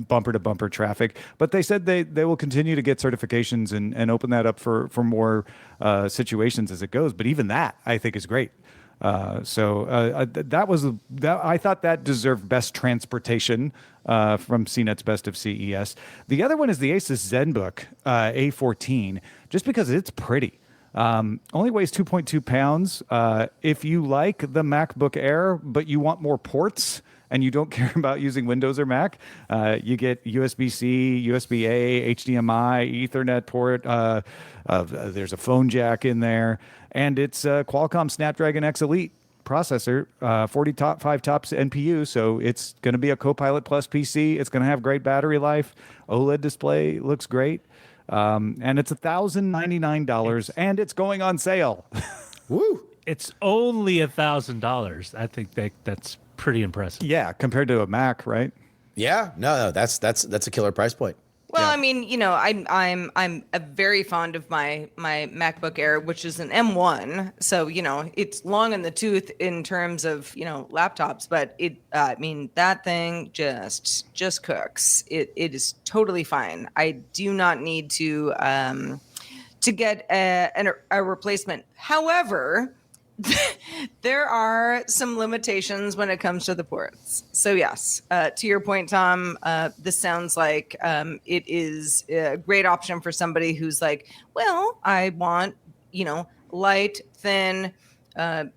bumper to bumper traffic. But they said they will continue to get certifications and open that up for more situations as it goes. But even that, I think, is great. I thought that deserved best transportation from CNET's Best of CES. The other one is the Asus ZenBook A14, just because it's pretty. Only weighs 2.2 pounds. If you like the MacBook Air, but you want more ports and you don't care about using Windows or Mac, you get USB-C, USB-A, HDMI, Ethernet port. There's a phone jack in there. And it's a Qualcomm Snapdragon X Elite processor, 45 TOPS NPU. So it's going to be a Copilot Plus PC. It's going to have great battery life. OLED display looks great. And it's $1,099 and it's going on sale. Woo! It's only $1,000. I think that's pretty impressive. Yeah, compared to a Mac, right? Yeah, no, that's a killer price point. Well, I mean, I'm a very fond of my MacBook Air, which is an M1. So, it's long in the tooth in terms of, laptops, but that thing just cooks. It is totally fine. I do not need to to get a replacement. However, there are some limitations when it comes to the ports. So yes, to your point, Tom, this sounds like it is a great option for somebody who's like, well, I want, light, thin,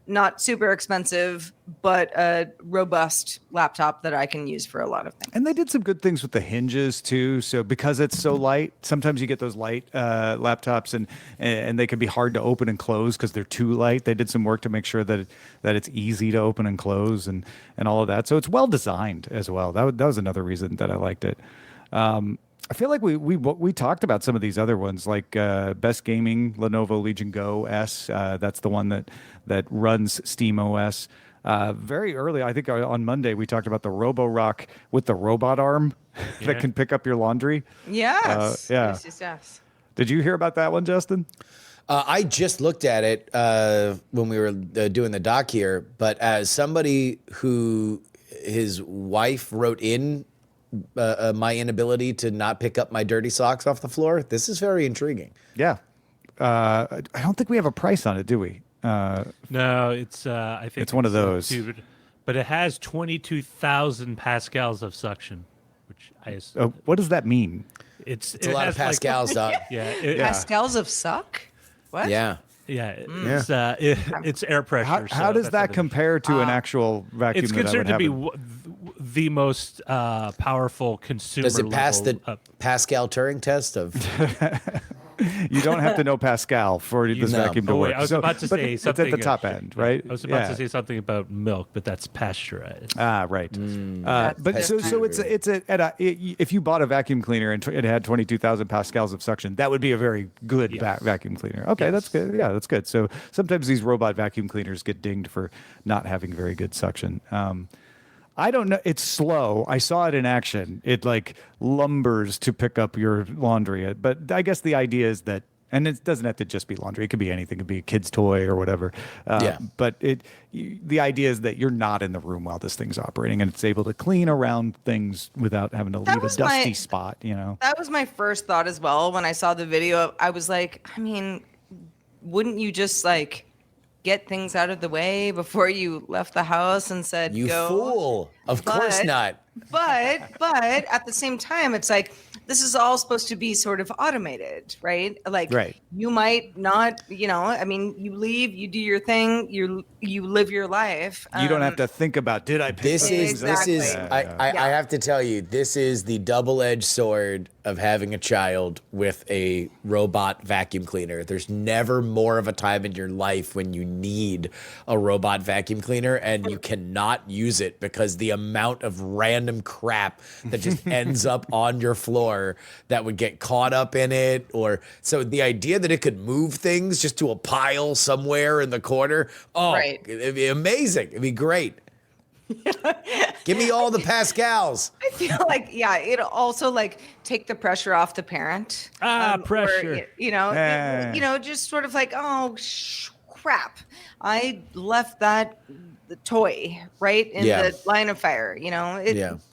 not super expensive, but a robust laptop that I can use for a lot of things. And they did some good things with the hinges too. So because it's so light, sometimes you get those light laptops, and they can be hard to open and close because they're too light. They did some work to make sure that it's easy to open and close and all of that. So it's well designed as well. That was another reason that I liked it. I feel like we talked about some of these other ones, like Best Gaming Lenovo Legion Go S. That's the one that runs Steam OS. Very early, I think on Monday, we talked about the Roborock with the robot arm that can pick up your laundry. Yes. Yeah. Yes. Did you hear about that one, Justin? I just looked at it when we were doing the doc here, but as somebody who his wife wrote in my inability to not pick up my dirty socks off the floor, this is very intriguing. Yeah. I don't think we have a price on it, do we? No, it's I think it's one of those. But it has 22,000 pascals of suction, which what does that mean? It's a lot of pascals, dog. Pascals of suck? What? Yeah. Yeah, it's air pressure. How does that compare to an actual vacuum? It's considered to be the most powerful consumer. Does it pass the Pascal Turing test of? You don't have to know Pascal for this vacuum to work. I was about to say something at the top end, right? I was about to say something about milk, but that's pasteurized. Right. But so if you bought a vacuum cleaner and it had 22,000 pascals of suction, that would be a very good vacuum cleaner. Okay, that's good. Yeah, that's good. So sometimes these robot vacuum cleaners get dinged for not having very good suction. I don't know. It's slow. I saw it in action. It like lumbers to pick up your laundry. But I guess the idea is that, and it doesn't have to just be laundry. It could be anything. It could be a kid's toy or whatever. But the idea is that you're not in the room while this thing's operating, and it's able to clean around things without having to leave a dusty spot. That was my first thought as well when I saw the video. I was like, I mean, wouldn't you just like get things out of the way before you left the house and said, "You go"? Fool! Of course not. But at the same time, it's like this is all supposed to be sort of automated, right? Like you might not, I mean, you leave, you do your thing, you live your life. You don't have to think about did I pick this is I have to tell you, this is the double-edged sword of having a child with a robot vacuum cleaner. There's never more of a time in your life when you need a robot vacuum cleaner and you cannot use it because the amount of random crap that just ends up on your floor that would get caught up in it. Or so the idea that it could move things just to a pile somewhere in the corner, it'd be amazing. It'd be great. Give me all the pascals. I feel like, it'll also like take the pressure off the parent. Pressure. Or, just sort of like, crap. I left the toy right in the line of fire.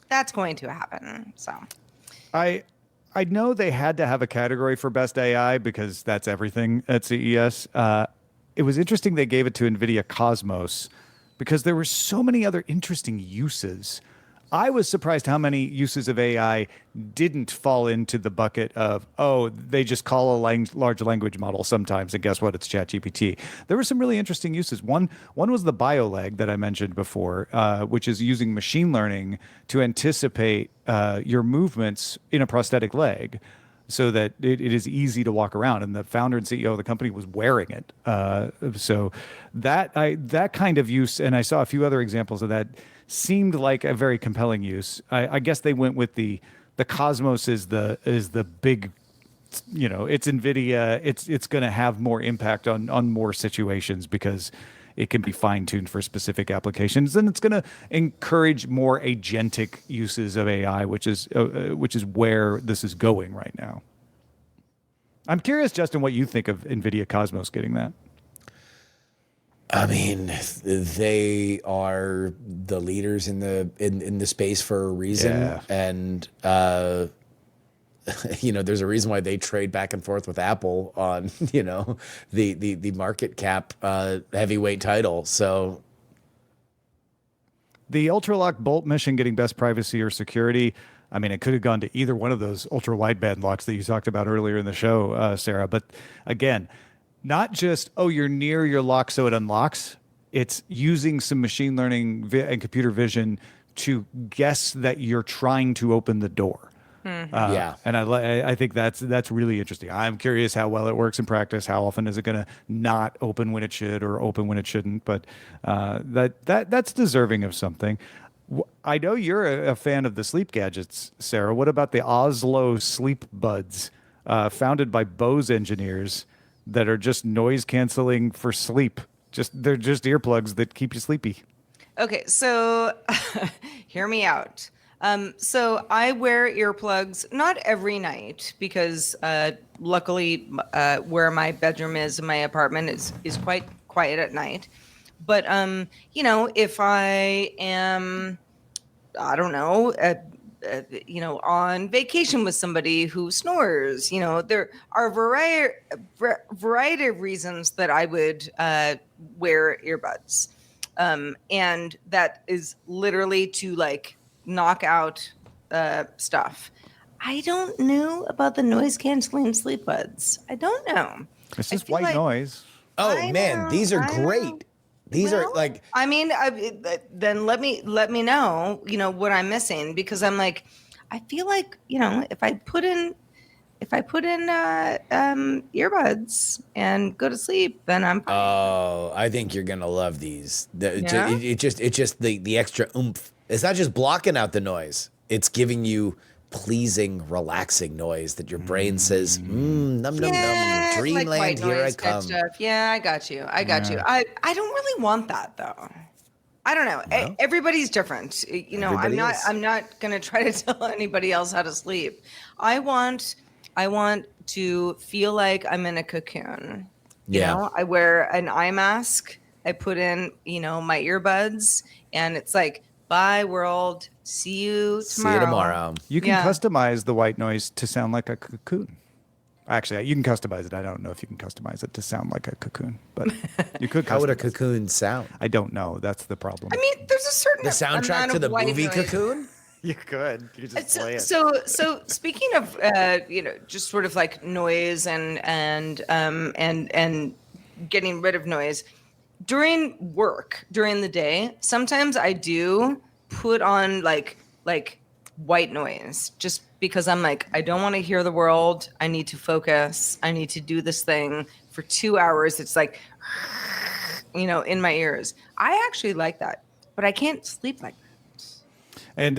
That's going to happen. So I know they had to have a category for best AI because that's everything at CES. It was interesting they gave it to NVIDIA Cosmos because there were so many other interesting uses. I was surprised how many uses of AI didn't fall into the bucket of, they just call a large language model sometimes, and guess what? It's ChatGPT. There were some really interesting uses. One was the BioLeg that I mentioned before, which is using machine learning to anticipate your movements in a prosthetic leg so that it is easy to walk around. And the founder and CEO of the company was wearing it. So that kind of use, and I saw a few other examples of that, seemed like a very compelling use. I guess they went with the Cosmos is the big, it's NVIDIA. It's going to have more impact on more situations because it can be fine-tuned for specific applications, and it's going to encourage more agentic uses of AI, which is where this is going right now. I'm curious, Justin, what you think of NVIDIA Cosmos getting that. I mean, they are the leaders in the space for a reason, and there's a reason why they trade back and forth with Apple on, the market cap heavyweight title. So the Ultralock Bolt mission getting best privacy or security. I mean, it could have gone to either one of those ultra wideband locks that you talked about earlier in the show, Sarah. But again, not just, you're near your lock so it unlocks. It's using some machine learning and computer vision to guess that you're trying to open the door. Yeah. And I think that's really interesting. I'm curious how well it works in practice. How often is it going to not open when it should or open when it shouldn't? But that's deserving of something. I know you're a fan of the sleep gadgets, Sarah. What about the Oslo Sleep Buds, founded by Bose engineers that are just noise canceling for sleep? They're just earplugs that keep you sleepy. Okay, so hear me out. So I wear earplugs not every night because luckily where my bedroom is in my apartment is quite quiet at night. But if I am, I don't know, on vacation with somebody who snores, there are a variety of reasons that I would wear earbuds. And that is literally to like knock out stuff. I don't know about the noise canceling sleep buds. I don't know. It's just white noise. Oh man, these are great. These are like, I mean, then let me know, what I'm missing, because I'm like, I feel like, if I put in earbuds and go to sleep, then I'm fine. oh, I think you're gonna love these. It's just the extra oomph. It's not just blocking out the noise. It's giving you pleasing, relaxing noise that your brain says, num, num, num, dreamland, like white here I noise type come. stuff. Yeah, I got you. I don't really want that though. I don't know. No? Everybody's different. Everybody is. I'm not going to try to tell anybody else how to sleep. I want to feel like I'm in a cocoon. I wear an eye mask. I put in, my earbuds, and it's like, bye world. See you tomorrow. You can customize the white noise to sound like a cocoon. Actually, you can customize it. I don't know if you can customize it to sound like a cocoon, but you could. How would a cocoon sound? I don't know. That's the problem. I mean, there's a certain The soundtrack amount to of the white movie noise. Cocoon? You could. You could just play it. So speaking of just sort of like noise and getting rid of noise during work, during the day, sometimes I do put on like white noise just because I'm like, I don't want to hear the world. I need to focus. I need to do this thing for 2 hours. It's like, in my ears. I actually like that, but I can't sleep like that. And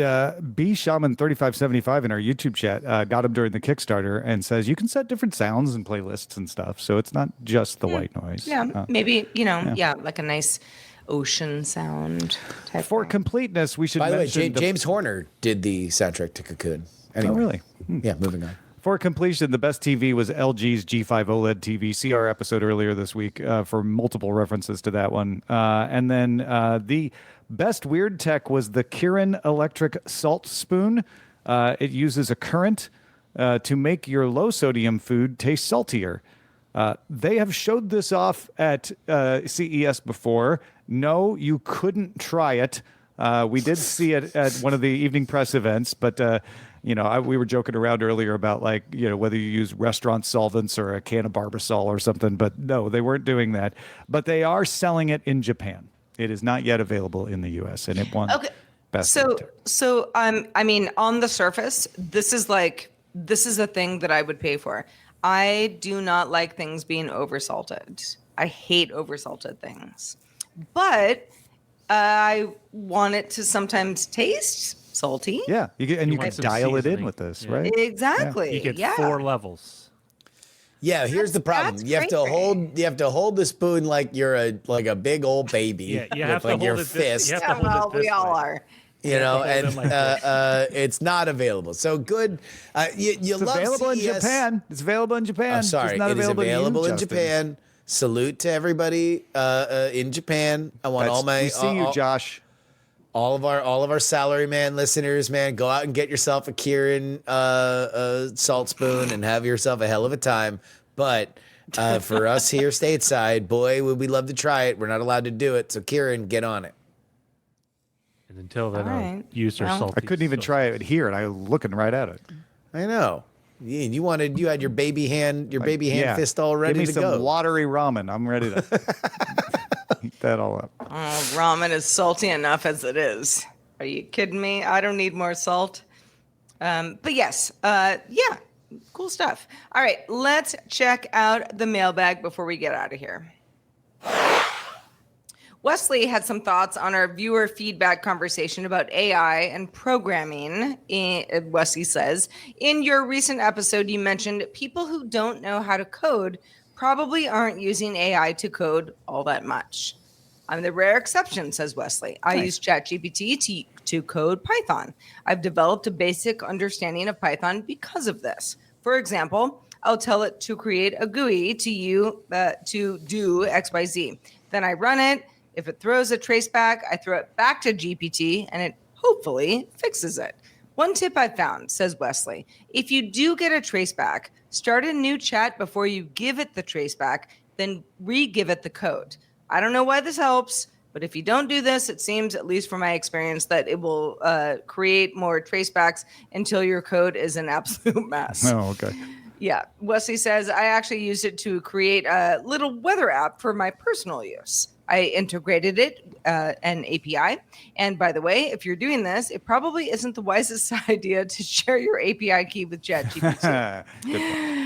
B Shaman 3575 in our YouTube chat got him during the Kickstarter and says you can set different sounds and playlists and stuff, so it's not just the white noise. Yeah, maybe like a nice ocean sound type. For thing. completeness, we should By the way, mention James Horner did the soundtrack to Cocoon. Anyway. Oh, really? Yeah, moving on. For completion, the best TV was LG's G5 OLED TV. See our episode earlier this week for multiple references to that one. And then the best weird tech was the Kirin electric salt spoon. It uses a current to make your low sodium food taste saltier. They have showed this off at CES before. No, you couldn't try it. We did see it at one of the evening press events, but we were joking around earlier about whether you use restaurant solvents or a can of Barbasol or something. But no, they weren't doing that. But they are selling it in Japan. It is not yet available in the U.S. and it won best. So I mean, on the surface, this is a thing that I would pay for. I do not like things being oversalted. I hate oversalted things, but I want it to sometimes taste salty. Yeah, you can want some dial it in seasoning. with this, Yeah. right? Exactly. You get 4 levels. Yeah, here's the problem. That's You have to hold the spoon like you're a big old baby. Yeah, you with have to like hold your it this- fist. you have to hold it we this all way. are. And hold it like it's not available. So good. You It's love available in CES. Japan. It's available in Japan. I'm sorry, It's not it is available available in Justin. Japan. Salute to everybody in Japan. I want all my. We see you, Josh. all of our salaryman listeners, man, go out and get yourself a Kieran salt spoon and have yourself a hell of a time. But for us here stateside, boy, would we love to try it. We're not allowed to do it. So Kieran, get on it. And until then, All I'll right. use our Well, salty. I couldn't even try it here, and I was looking right at it. I know. You had your baby hand fist all ready Give me to some go. watery ramen. I'm ready to eat that all up. Oh, ramen is salty enough as it is. Are you kidding me? I don't need more salt. But yes, yeah, cool stuff. All right, let's check out the mailbag before we get out of here. Wesley had some thoughts on our viewer feedback conversation about AI and programming. Wesley says, in your recent episode, you mentioned people who don't know how to code probably aren't using AI to code all that much. I'm the rare exception, says Wesley. I use ChatGPT to code Python. I've developed a basic understanding of Python because of this. For example, I'll tell it to create a GUI to do XYZ. Then I run it. If it throws a traceback, I throw it back to GPT and it hopefully fixes it. One tip I found, says Wesley, if you do get a traceback, start a new chat before you give it the traceback, then re-give it the code. I don't know why this helps, but if you don't do this, it seems, at least from my experience, that it will create more tracebacks until your code is an absolute mess. Oh, okay. Yeah. Wesley says, I actually used it to create a little weather app for my personal use. I integrated it, an API. And by the way, if you're doing this, it probably isn't the wisest idea to share your API key with ChatGPT.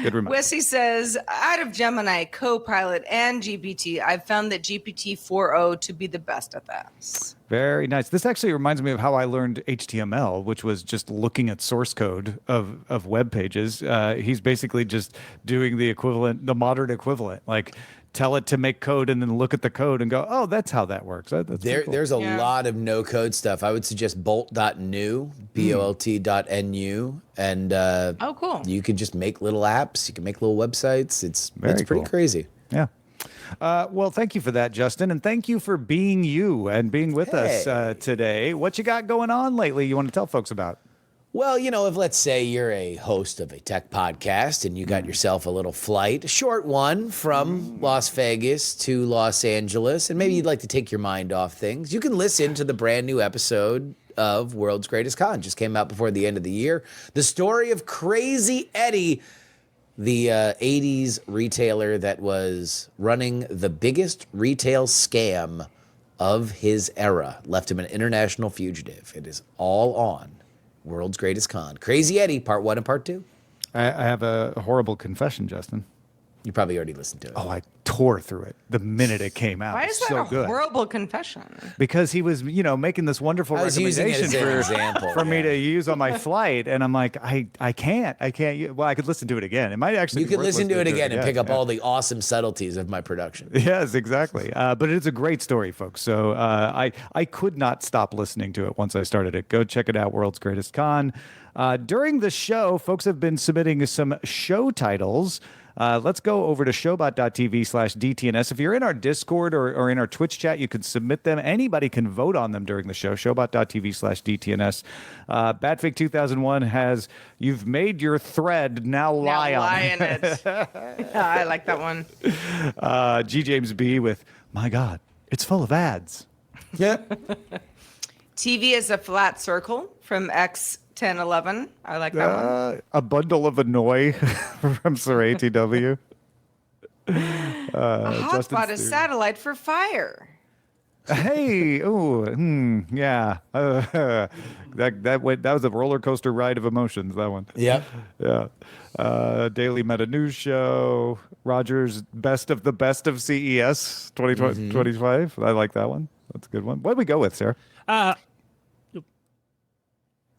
Good reminder. Wesley says, out of Gemini, Copilot, and GPT, I've found that GPT 4.0 to be the best at this. Very nice. This actually reminds me of how I learned HTML, which was just looking at source code of web pages. He's basically just doing the equivalent, the modern equivalent, like tell it to make code and then look at the code and go, oh, that's how that works. That's pretty cool. There's a lot of no code stuff. I would suggest bolt.nu, BOLT.NU, and Oh, cool. you can just make little apps. You can make little websites. It's pretty cool. crazy. Yeah. Well, thank you for that, Justin, and thank you for being you and being with us today. What you got going on lately you want to tell folks about? Well, if let's say you're a host of a tech podcast and you got yourself a little flight, a short one from Las Vegas to Los Angeles, and maybe you'd like to take your mind off things, you can listen to the brand new episode of World's Greatest Con. Just came out before the end of the year. The story of Crazy Eddie, the 80s retailer that was running the biggest retail scam of his era, left him an international fugitive. It is all on World's Greatest Con. Crazy Eddie, part 1 and part 2. I have a horrible confession, Justin. You probably already listened to it. Oh, I tore through it the minute it came out. Why It's is that so a good. horrible confession? Because he was, making this wonderful I was using it recommendation as an for, example, for me yeah. to use on my flight, and I'm like, I can't. Well, I could listen to it again. It might actually. You be could worth listen to it listening again and pick up yeah. all the awesome subtleties of my production. Yes, exactly. But it's a great story, folks. So I could not stop listening to it once I started it. Go check it out, World's Greatest Con. During the show, folks have been submitting some show titles. Let's go over to showbot.tv/DTNS. If you're in our Discord or in our Twitch chat, you can submit them. Anybody can vote on them during the show. Showbot.tv/DTNS. Batfake 2001 has, you've made your thread, now lie Now on lie it. in it. Yeah, I like that one. G. James B. with, my God, it's full of ads. Yeah. TV is a flat circle from X1011. I like that one. A bundle of annoy from Sir ATW. A hotspot is satellite for fire. Hey, yeah. That was a roller coaster ride of emotions. That one. Yep. Yeah. Daily Meta News Show. Rogers best of CES 2025. I like that one. That's a good one. What did we go with, Sarah?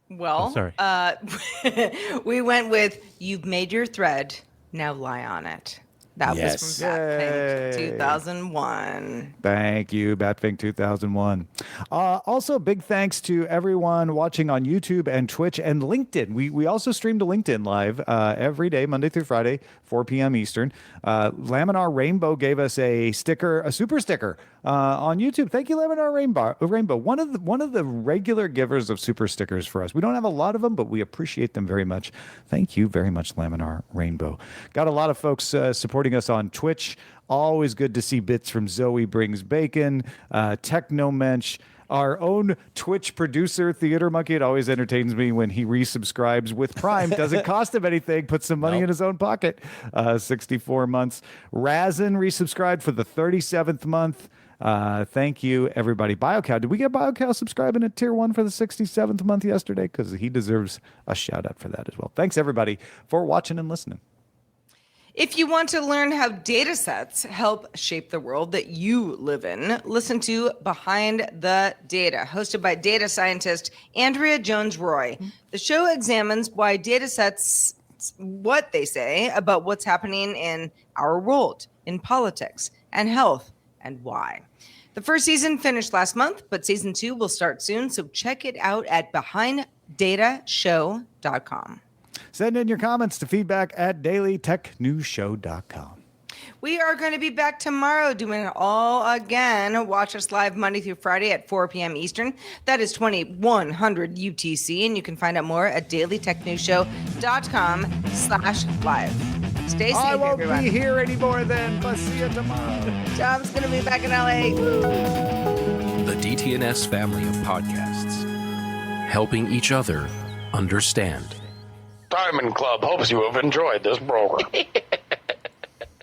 Well, sorry. We went with You've Made Your Thread, Now Lie on It. That Yes. was from Batfink Yay. 2001. Thank you, Batfink 2001. Also, big thanks to everyone watching on YouTube and Twitch and LinkedIn. We also stream to LinkedIn Live every day, Monday through Friday, 4 p.m. Eastern. Laminar Rainbow gave us a sticker, a super sticker on YouTube. Thank you, Laminar Rainbow. One of the regular givers of super stickers for us. We don't have a lot of them, but we appreciate them very much. Thank you very much, Laminar Rainbow. Got a lot of folks supporting us on Twitch. Always good to see bits from Zoe Brings Bacon, Technomensch, our own Twitch producer, Theater Monkey. It always entertains me when he resubscribes with Prime. Doesn't cost him anything. Puts some money in his own pocket. 64 months. Razin resubscribed for the 37th month. Thank you, everybody. BioCow. Did we get BioCow subscribing at Tier 1 for the 67th month yesterday? Because he deserves a shout out for that as well. Thanks, everybody, for watching and listening. If you want to learn how data sets help shape the world that you live in, listen to Behind the Data, hosted by data scientist Andrea Jones-Roy. The show examines why data sets, what they say about what's happening in our world, in politics and health, and why. The first season finished last month, but season 2 will start soon, so check it out at behinddatashow.com. Send in your comments to feedback@dailytechnewsshow.com. We are going to be back tomorrow doing it all again. Watch us live Monday through Friday at 4 p.m. Eastern. That is 2100 UTC, and you can find out more at dailytechnewsshow.com/live. Stay safe, I won't everyone. be here anymore then, but see you tomorrow. Tom's going to be back in LA. The DTNS family of podcasts, helping each other understand. Diamond Club hopes you have enjoyed this program.